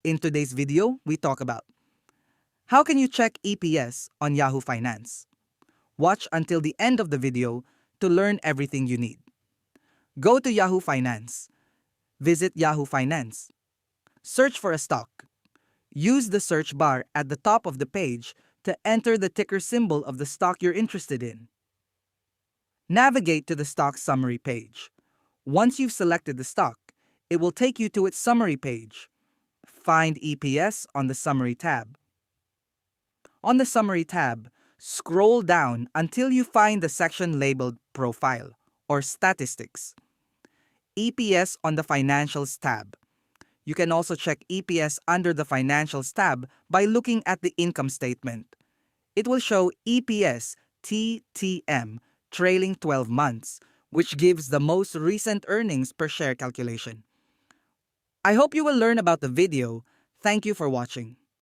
In today's video, we talk about how can you check EPS on Yahoo Finance. Watch until the end of the video to learn everything you need. Go to Yahoo Finance. Visit Yahoo Finance. Search for a stock. Use the search bar at the top of the page to enter the ticker symbol of the stock you're interested in. Navigate to the stock summary page. Once you've selected the stock, it will take you to its summary page. Find EPS on the Summary tab. On the Summary tab, scroll down until you find the section labeled Profile or Statistics. EPS on the Financials tab. You can also check EPS under the Financials tab by looking at the income statement. It will show EPS TTM trailing 12 months, which gives the most recent earnings per share calculation. I hope you will learn about the video. Thank you for watching.